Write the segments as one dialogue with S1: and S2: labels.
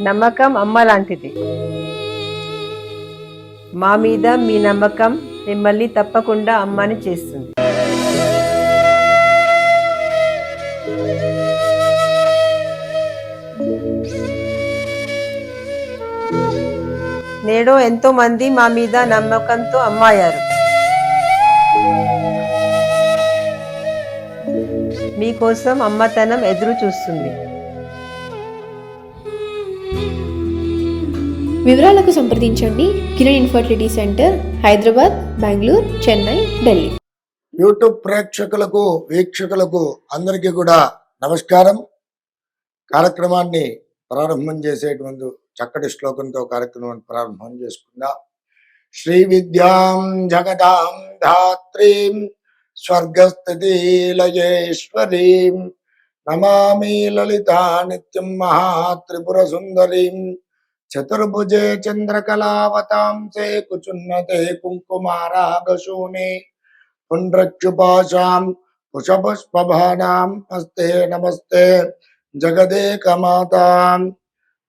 S1: నమ్మకం అమ్మ లాంటిది. మా మీద మీ నమ్మకం మిమ్మల్ని తప్పకుండా అమ్మని చేస్తుంది. నేడు ఎంతో మంది మా మీద నమ్మకంతో అమ్మాయారు. మీకోసం అమ్మతనం ఎదురు చూస్తుంది.
S2: వివరాలకు సంప్రదించండి Kiran infertility centre, Hyderabad, Bengaluru, Chennai, Delhi.
S3: YouTube ప్రేక్షకులకు, వీక్షకులకు అందరికీ కూడా నమస్కారం. కార్యక్రమాన్ని ప్రారంభం చేసేటువంటి చక్కటి శ్లోకంతో కార్యక్రమాన్ని ప్రారంభం చేసుకుందాం. శ్రీ విద్యాం జగదాం ధాత్రీం స్వర్గస్థితి లయేశ్వరీం నమామి లలితా నిత్యం మహాత్రిపుర సుందరీం చతుర్భుజే చంద్రకళావతాంసే కుచున్నతే కుంకుమారాగశూనే పుండ్రక్షుపాశాం పుష్పభానాం నమస్తే నమస్తే జగదేకమాతాం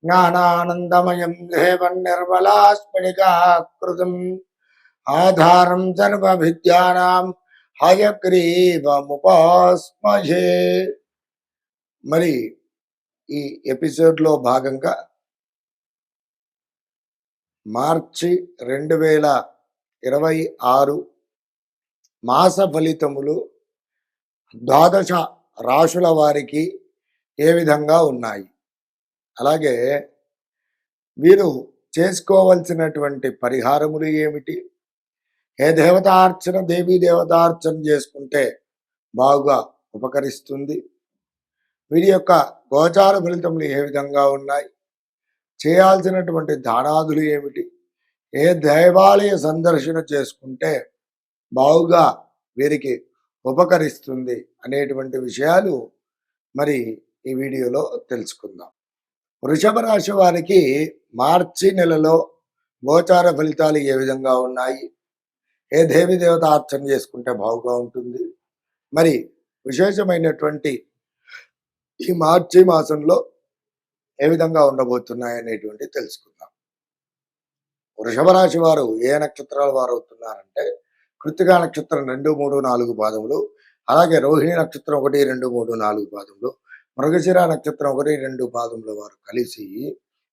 S3: జ్ఞానానందమయం దేవం నిర్మలాస్ఫటికాకృతిం ఆధారం సర్వవిద్యానాం హయగ్రీవముపాస్మహే. మరి ఈ ఎపిసోడ్లో భాగంగా మార్చి 2026 మాస ఫలితములు ద్వాదశ రాశుల వారికి ఏ విధంగా ఉన్నాయి, అలాగే వీరు చేసుకోవలసినటువంటి పరిహారములు ఏమిటి, ఏ దేవతార్చన దేవీ దేవతార్చన చేసుకుంటే బాగా ఉపకరిస్తుంది, వీరి యొక్క గోచార ఫలితములు ఏ విధంగా ఉన్నాయి, చేయాల్సినటువంటి దానాదులు ఏమిటి, ఏ దేవాలయ సందర్శన చేసుకుంటే బాగుగా వీరికి ఉపకరిస్తుంది అనేటువంటి విషయాలు మరి ఈ వీడియోలో తెలుసుకుందాం. వృషభ రాశి వారికి మార్చి నెలలో గోచార ఫలితాలు ఏ విధంగా ఉన్నాయి, ఏ దేవి దేవత అర్చన చేసుకుంటే బాగుగా ఉంటుంది, మరి విశేషమైనటువంటి ఈ మార్చి మాసంలో ఏ విధంగా ఉండబోతున్నాయి అనేటువంటి తెలుసుకుందాం. వృషభ రాశి వారు ఏ నక్షత్రాల వారు అవుతున్నారంటే కృత్తికా నక్షత్రం 2, 3, 4 పాదములు, అలాగే రోహిణి నక్షత్రం 1, 2, 3, 4 పాదములు, మృగశిర నక్షత్రం 1, 2 పాదముల వారు కలిసి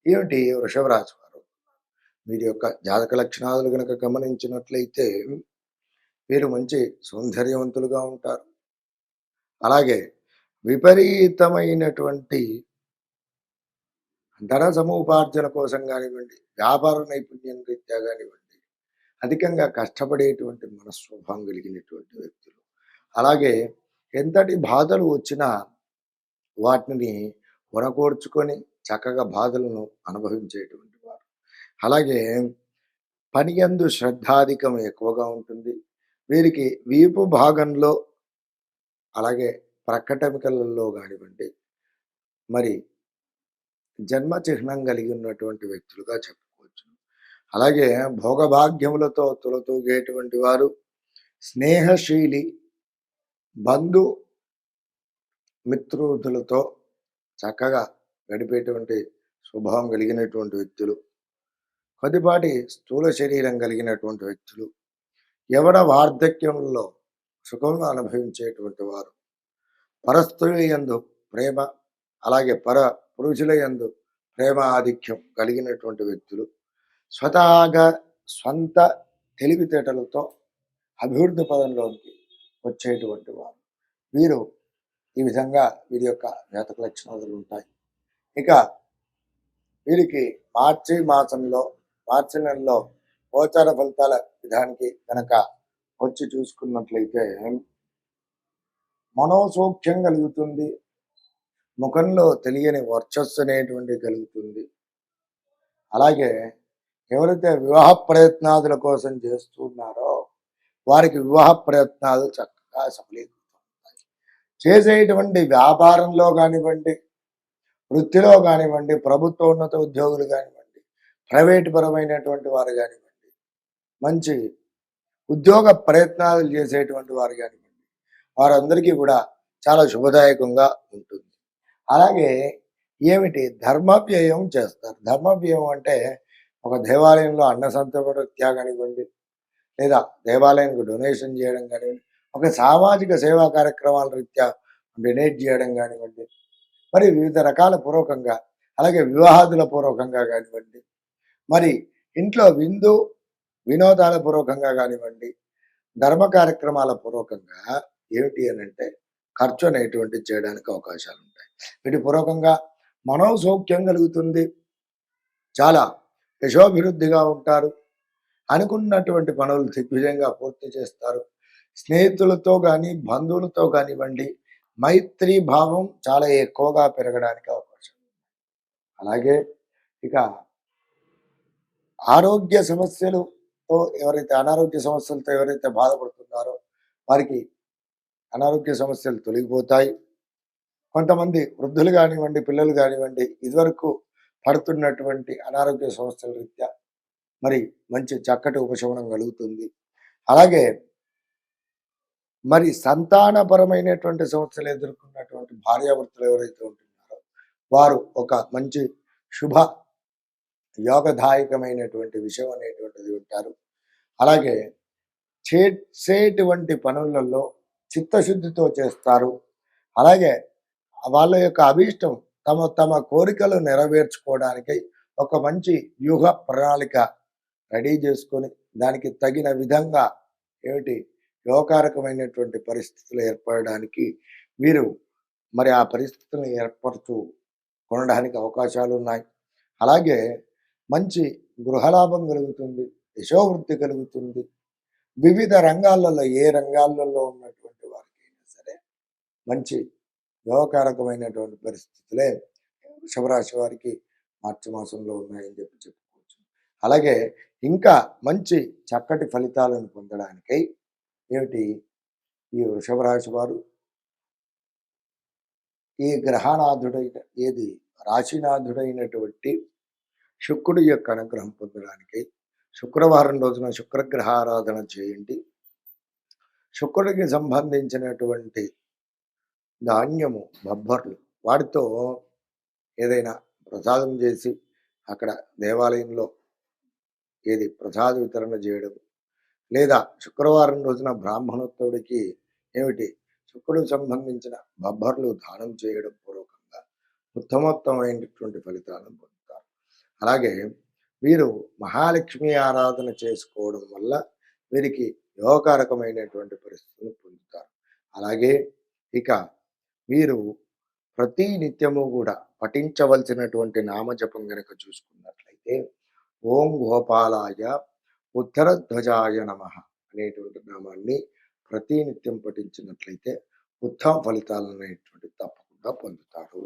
S3: ఏమిటి వృషభ రాశి వారు. వీరి యొక్క జాతక లక్షణాలు కనుక గమనించినట్లయితే వీరు మంచి సౌందర్యవంతులుగా ఉంటారు, అలాగే విపరీతమైనటువంటి ధన సముపార్జన కోసం కానివ్వండి, వ్యాపార నైపుణ్యం రీత్యా కానివ్వండి, అధికంగా కష్టపడేటువంటి మనస్వభావం కలిగినటువంటి వ్యక్తులు, అలాగే ఎంతటి బాధలు వచ్చినా వాటిని ఉనకూర్చుకొని చక్కగా బాధలను అనుభవించేటువంటి వారు, అలాగే పని యందు శ్రద్ధాధికం ఎక్కువగా ఉంటుంది. వీరికి వీపు భాగంలో అలాగే ప్రక్కటమికలలో కానివ్వండి మరి జన్మ చిహ్నం కలిగి ఉన్నటువంటి వ్యక్తులుగా చెప్పుకోవచ్చు. అలాగే భోగభాగ్యములతో తులతూగేటువంటి వారు, స్నేహశీలి, బంధు మిత్రులతో చక్కగా గడిపేటువంటి స్వభావం కలిగినటువంటి వ్యక్తులు, కొద్దిపాటి స్థూల శరీరం కలిగినటువంటి వ్యక్తులు, యవన వార్ధక్యంలో సుఖంగా అనుభవించేటువంటి వారు, పరస్త్రీల యందు ప్రేమ, అలాగే పురుషుల యందు ప్రేమ ఆధిక్యం కలిగినటువంటి వ్యక్తులు, స్వతహాగా స్వంత తెలివితేటలతో అభివృద్ధి పదంలోకి వచ్చేటువంటి వారు, వీరు ఈ విధంగా వీరి యొక్క జాతక లక్షణాలు ఉంటాయి. ఇక వీరికి మార్చి నెలలో గోచార ఫలితాల విధానికి కనుక వచ్చి చూసుకున్నట్లయితే మనోసౌఖ్యం కలుగుతుంది, ముఖంలో తెలియని వర్చస్సు అనేటువంటి కలుగుతుంది, అలాగే ఎవరైతే వివాహ ప్రయత్నాదుల కోసం చేస్తున్నారో వారికి వివాహ ప్రయత్నాలు చక్కగా సఫలీకృతమవుతాయి. చేసేటువంటి వ్యాపారంలో కానివ్వండి, వృత్తిలో కానివ్వండి, ప్రభుత్వ ఉన్నత ఉద్యోగులు కానివ్వండి, ప్రైవేటు పరమైనటువంటి వారు కానివ్వండి, మంచి ఉద్యోగ ప్రయత్నాలు చేసేటువంటి వారు కానివ్వండి, వారందరికీ కూడా చాలా శుభదాయకంగా ఉంటుంది. అలాగే ఏమిటి ధర్మవ్యయం చేస్తారు. ధర్మవ్యయం అంటే ఒక దేవాలయంలో అన్న సంతర్పణ కానివ్వండి, లేదా దేవాలయానికి డొనేషన్ చేయడం కానివ్వండి, ఒక సామాజిక సేవా కార్యక్రమాల రీత్యా డొనేట్ చేయడం కానివ్వండి, మరి వివిధ రకాల పూర్వకంగా, అలాగే వివాహాదుల పూర్వకంగా కానివ్వండి, మరి ఇంట్లో వినోదాల పూర్వకంగా కానివ్వండి, ధర్మ కార్యక్రమాల పూర్వకంగా ఏమిటి అని అంటే ఖర్చు అనేటువంటిది చేయడానికి అవకాశాలు ఉంటాయి. వీటి పూర్వకంగా మనోసౌఖ్యం కలుగుతుంది, చాలా యశోభివృద్ధిగా ఉంటారు, అనుకున్నటువంటి పనులు దిగ్విజయంగా పూర్తి చేస్తారు. స్నేహితులతో కానీ బంధువులతో కానివ్వండి మైత్రీ భావం చాలా ఎక్కువగా పెరగడానికి అవకాశం ఉంది. అలాగే ఇక ఆరోగ్య సమస్యలతో అనారోగ్య సమస్యలతో ఎవరైతే బాధపడుతున్నారో వారికి అనారోగ్య సమస్యలు తొలగిపోతాయి. కొంతమంది వృద్ధులు కానివ్వండి, పిల్లలు కానివ్వండి, ఇదివరకు పడుతున్నటువంటి అనారోగ్య సమస్యల రీత్యా మరి మంచి చక్కటి ఉపశమనం కలుగుతుంది. అలాగే మరి సంతానపరమైనటువంటి సమస్యలు ఎదుర్కొన్నటువంటి భార్యాభర్తలు ఎవరైతే ఉంటున్నారో వారు ఒక మంచి శుభ యోగదాయకమైనటువంటి విషయం అనేటువంటిది ఉంటారు. అలాగే చేసేటువంటి పనులలో చిత్తశుద్ధితో చేస్తారు. అలాగే వాళ్ళ యొక్క అభీష్టం తమ కోరికలు నెరవేర్చుకోవడానికి ఒక మంచి వ్యూహ ప్రణాళిక రెడీ చేసుకొని దానికి తగిన విధంగా ఏమిటి యోగకారకమైనటువంటి పరిస్థితులు ఏర్పడడానికి వీరు మరి ఆ పరిస్థితులను ఏర్పరుచు కొనడానికి అవకాశాలు ఉన్నాయి. అలాగే మంచి గృహలాభం కలుగుతుంది, యశోవృద్ధి కలుగుతుంది. వివిధ రంగాలలో ఏ రంగాలలో ఉన్నటువంటి వారికైనా సరే మంచి యోగకారకమైనటువంటి పరిస్థితులే వృషభరాశి వారికి మార్చి మాసంలో ఉన్నాయని చెప్పుకోవచ్చు. అలాగే ఇంకా మంచి చక్కటి ఫలితాలను పొందడానికై ఏమిటి ఈ వృషభ రాశి వారు ఈ గ్రహనాథుడైన రాశినాథుడైనటువంటి శుక్రుడి యొక్క అనుగ్రహం పొందడానికై శుక్రవారం రోజున శుక్రగ్రహ ఆరాధన చేయండి. శుక్రుడికి సంబంధించినటువంటి ధాన్యము బొబ్బర్లు వాటితో ఏదైనా ప్రసాదం చేసి అక్కడ దేవాలయంలో ప్రసాద వితరణ చేయడం, లేదా శుక్రవారం రోజున బ్రాహ్మణోత్తవుడికి ఏమిటి శుక్రుడికి సంబంధించిన బొబ్బర్లు దానం చేయడం పూర్వకంగా ఉత్తమోత్తమైనటువంటి ఫలితాలను పొందుతారు. అలాగే వీరు మహాలక్ష్మి ఆరాధన చేసుకోవడం వల్ల వీరికి యోగకారకమైనటువంటి పరిస్థితులు పొందుతారు. అలాగే ఇక వీరు ప్రతి నిత్యము కూడా పఠించవలసినటువంటి నామజపం గనక చూసుకున్నట్లయితే ఓం గోపాలాయ ఉత్తరధ్వజాయ నమః అనేటువంటి నామాన్ని ప్రతి నిత్యం పఠించినట్లయితే ఉత్తమ ఫలితాలు అనేటువంటి తప్పకుండా పొందుతారు.